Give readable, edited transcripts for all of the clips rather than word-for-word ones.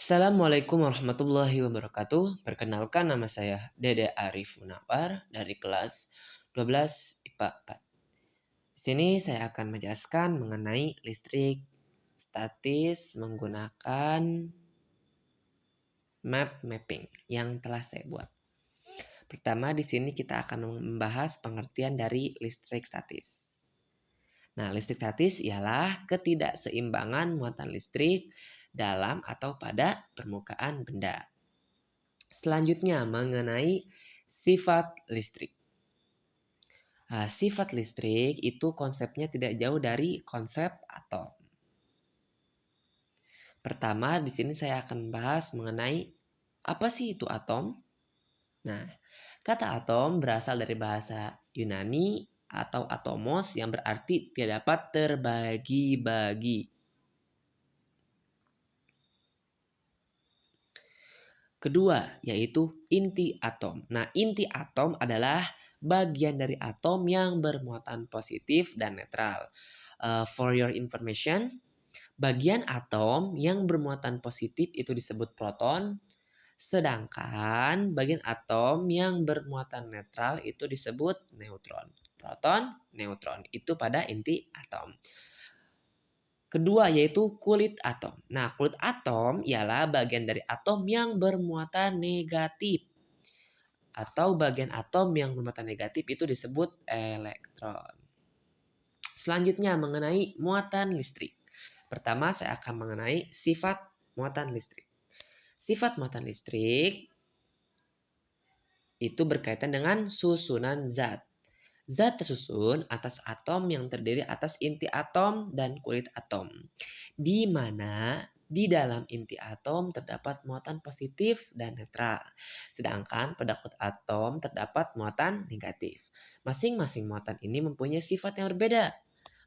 Assalamualaikum warahmatullahi wabarakatuh. Perkenalkan nama saya Dede Arif Munawar dari kelas 12 IPA 4. Di sini saya akan menjelaskan mengenai listrik statis menggunakan map mapping yang telah saya buat. Pertama di sini kita akan membahas pengertian dari listrik statis. Nah, listrik statis ialah ketidakseimbangan muatan listrik dalam atau pada permukaan benda. Selanjutnya mengenai sifat listrik. Sifat listrik itu konsepnya tidak jauh dari konsep atom. Pertama, di sini saya akan bahas mengenai apa sih itu atom. Nah, kata atom berasal dari bahasa Yunani atau atomos yang berarti tidak dapat terbagi-bagi. Kedua, yaitu inti atom. Nah, inti atom adalah bagian dari atom yang bermuatan positif dan netral. For your information, bagian atom yang bermuatan positif itu disebut proton, sedangkan bagian atom yang bermuatan netral itu disebut neutron. Proton, neutron itu pada inti atom. Kedua yaitu kulit atom. Nah, kulit atom ialah bagian dari atom yang bermuatan negatif. Atau bagian atom yang bermuatan negatif itu disebut elektron. Selanjutnya mengenai muatan listrik. Pertama saya akan mengenai sifat muatan listrik. Sifat muatan listrik itu berkaitan dengan susunan zat. Zat tersusun atas atom yang terdiri atas inti atom dan kulit atom. Di mana di dalam inti atom terdapat muatan positif dan netral. Sedangkan pada kulit atom terdapat muatan negatif. Masing-masing muatan ini mempunyai sifat yang berbeda.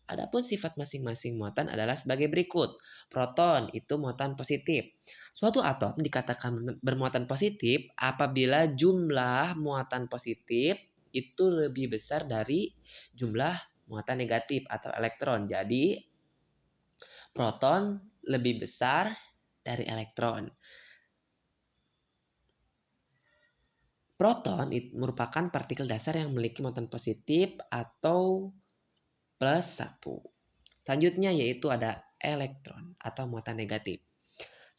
Adapun sifat masing-masing muatan adalah sebagai berikut. Proton itu muatan positif. Suatu atom dikatakan bermuatan positif apabila jumlah muatan positif itu lebih besar dari jumlah muatan negatif atau elektron. Jadi proton lebih besar dari elektron. Proton merupakan partikel dasar yang memiliki muatan positif atau plus 1. Selanjutnya yaitu ada elektron atau muatan negatif.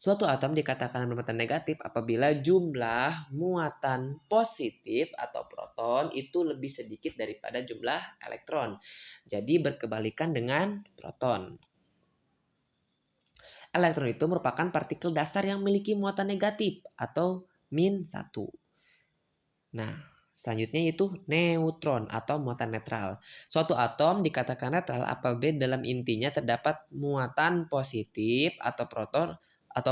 Suatu atom dikatakan bermuatan negatif apabila jumlah muatan positif atau proton itu lebih sedikit daripada jumlah elektron. Jadi berkebalikan dengan proton. Elektron itu merupakan partikel dasar yang memiliki muatan negatif atau min 1. Nah, selanjutnya yaitu neutron atau muatan netral. Suatu atom dikatakan netral apabila dalam intinya terdapat muatan positif atau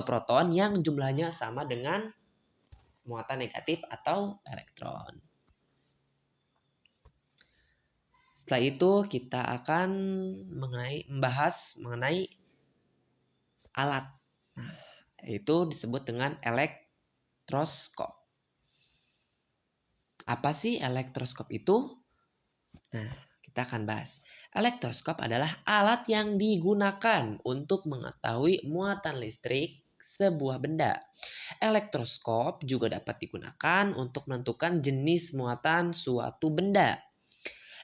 proton yang jumlahnya sama dengan muatan negatif atau elektron. Setelah itu kita akan membahas mengenai alat. Nah, itu disebut dengan elektroskop. Apa sih elektroskop itu? Nah, kita akan bahas. Elektroskop adalah alat yang digunakan untuk mengetahui muatan listrik sebuah benda. Elektroskop juga dapat digunakan untuk menentukan jenis muatan suatu benda.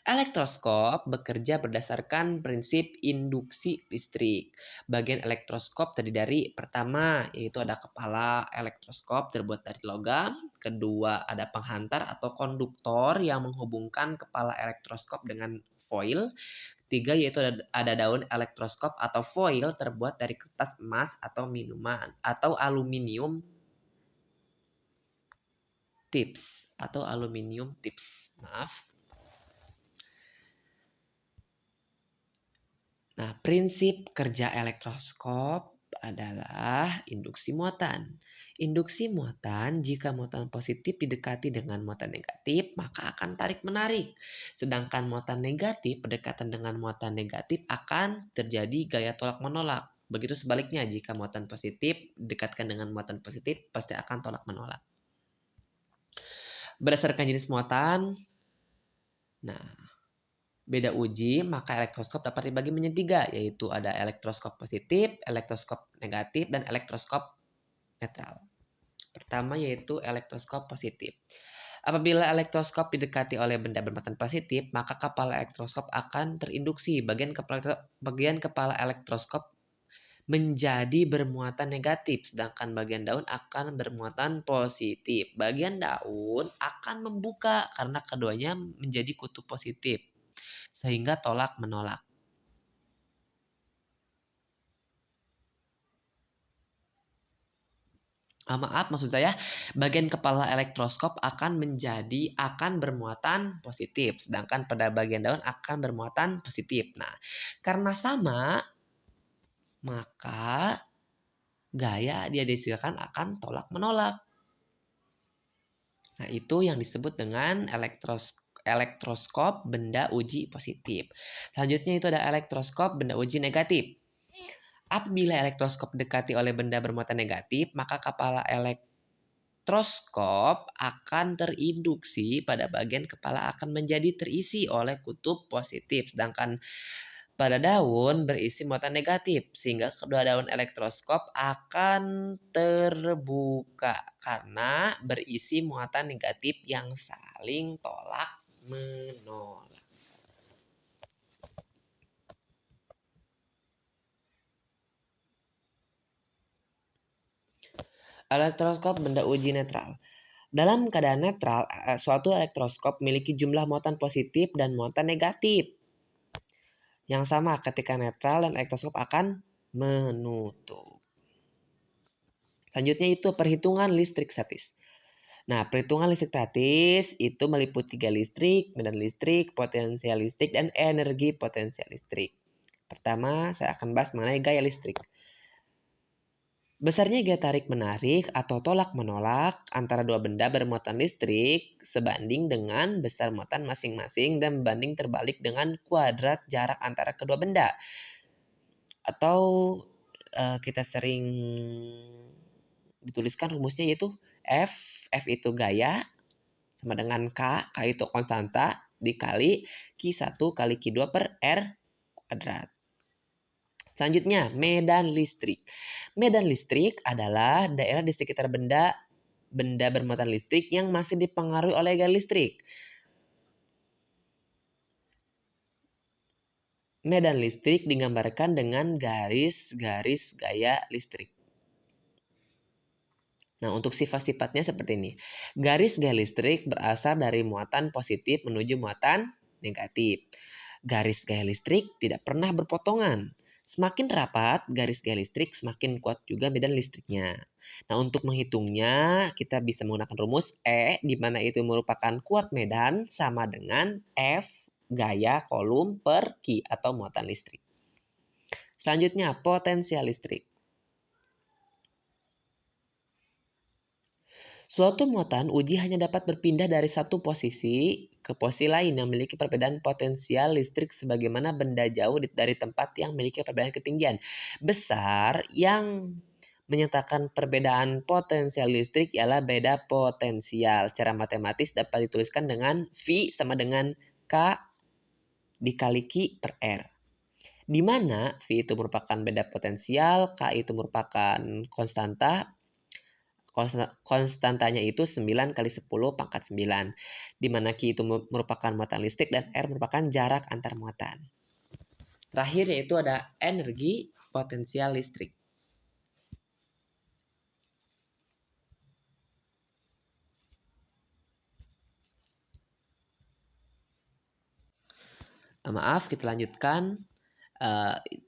Elektroskop bekerja berdasarkan prinsip induksi listrik. Bagian elektroskop terdiri dari pertama yaitu ada kepala elektroskop terbuat dari logam. Kedua ada penghantar atau konduktor yang menghubungkan kepala elektroskop dengan foil. Ketiga yaitu ada daun elektroskop atau foil terbuat dari kertas emas atau minuman atau aluminium tips. Maaf. Nah, prinsip kerja elektroskop adalah induksi muatan. Induksi muatan, jika muatan positif didekati dengan muatan negatif, maka akan tarik-menarik. Sedangkan muatan negatif berdekatan dengan muatan negatif akan terjadi gaya tolak-menolak. Begitu sebaliknya, jika muatan positif didekatkan dengan muatan positif, pasti akan tolak-menolak. Berdasarkan jenis muatan, nah, beda uji, maka elektroskop dapat dibagi menjadi 3, yaitu ada elektroskop positif, elektroskop negatif, dan elektroskop netral. Pertama yaitu elektroskop positif. Apabila elektroskop didekati oleh benda bermuatan positif, maka kepala elektroskop akan terinduksi. Bagian kepala elektroskop menjadi bermuatan negatif, sedangkan bagian daun akan bermuatan positif. Bagian daun akan membuka karena keduanya menjadi kutub positif, sehingga tolak menolak. Maaf, maksud saya bagian kepala elektroskop akan bermuatan positif, sedangkan pada bagian daun akan bermuatan positif. Nah, karena sama, maka gaya dia dihasilkan akan tolak menolak. Nah, itu yang disebut dengan elektroskop benda uji positif. Selanjutnya itu ada elektroskop benda uji negatif. Apabila elektroskop dekati oleh benda bermuatan negatif, maka kepala elektroskop akan terinduksi pada bagian kepala akan menjadi terisi oleh kutub positif, sedangkan pada daun berisi muatan negatif, sehingga kedua daun elektroskop akan terbuka karena berisi muatan negatif yang saling tolak menolak. Elektroskop benda uji netral. Dalam keadaan netral, suatu elektroskop memiliki jumlah muatan positif dan muatan negatif yang sama. Ketika netral, dan elektroskop akan menutup. Selanjutnya itu perhitungan listrik statis. Nah, perhitungan listrik statis itu meliputi gaya listrik, medan listrik, potensial listrik, dan energi potensial listrik. Pertama, saya akan bahas mengenai gaya listrik. Besarnya gaya tarik-menarik atau tolak-menolak antara dua benda bermuatan listrik sebanding dengan besar muatan masing-masing dan banding terbalik dengan kuadrat jarak antara kedua benda. Atau kita sering dituliskan rumusnya yaitu F itu gaya, sama dengan K itu konstanta, dikali Q1 kali Q2 per R kuadrat. Selanjutnya, medan listrik. Medan listrik adalah daerah di sekitar benda bermuatan listrik yang masih dipengaruhi oleh gaya listrik. Medan listrik digambarkan dengan garis-garis gaya listrik. Nah, untuk sifat-sifatnya seperti ini. Garis gaya listrik berasal dari muatan positif menuju muatan negatif. Garis gaya listrik tidak pernah berpotongan. Semakin rapat garis gaya listrik, semakin kuat juga medan listriknya. Nah, untuk menghitungnya, kita bisa menggunakan rumus E, di mana itu merupakan kuat medan sama dengan F gaya kolom per Q atau muatan listrik. Selanjutnya, potensial listrik. Suatu muatan uji hanya dapat berpindah dari satu posisi ke posisi lain yang memiliki perbedaan potensial listrik sebagaimana benda jauh dari tempat yang memiliki perbedaan ketinggian besar. Yang menyatakan perbedaan potensial listrik ialah beda potensial. Secara matematis dapat dituliskan dengan V sama dengan K dikali Q per R. Di mana V itu merupakan beda potensial, K itu merupakan konstanta. Konstantanya itu 9 kali 10 pangkat 9. Di mana Q itu merupakan muatan listrik dan R merupakan jarak antar muatan. Terakhir yaitu ada energi potensial listrik. Maaf, kita lanjutkan.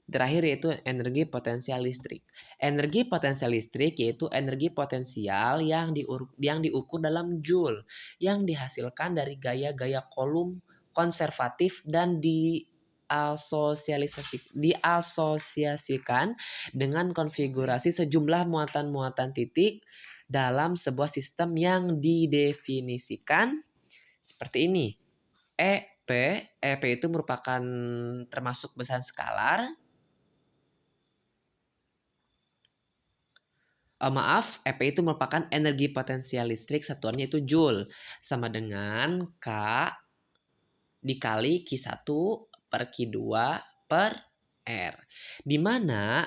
Terakhir yaitu energi potensial listrik. Energi potensial listrik yaitu energi potensial yang diukur dalam joule yang dihasilkan dari gaya-gaya kolom konservatif dan diasosiasikan dengan konfigurasi sejumlah muatan-muatan titik dalam sebuah sistem yang didefinisikan seperti ini. EP itu merupakan termasuk besaran skalar. EP itu merupakan energi potensial listrik, satuannya itu joule, sama dengan K dikali Q1 per Q2 per R. Di mana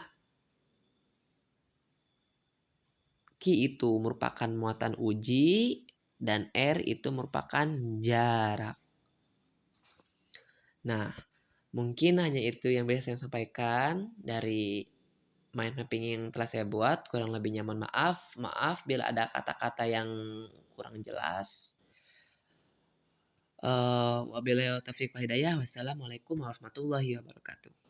Q itu merupakan muatan uji, dan R itu merupakan jarak. Nah, mungkin hanya itu yang bisa saya sampaikan dari mind mapping yang telah saya buat. Kurang lebihnya mohon maaf. Maaf bila ada kata-kata yang kurang jelas. Wabillahi taufiq wal hidayah. Wassalamualaikum warahmatullahi wabarakatuh.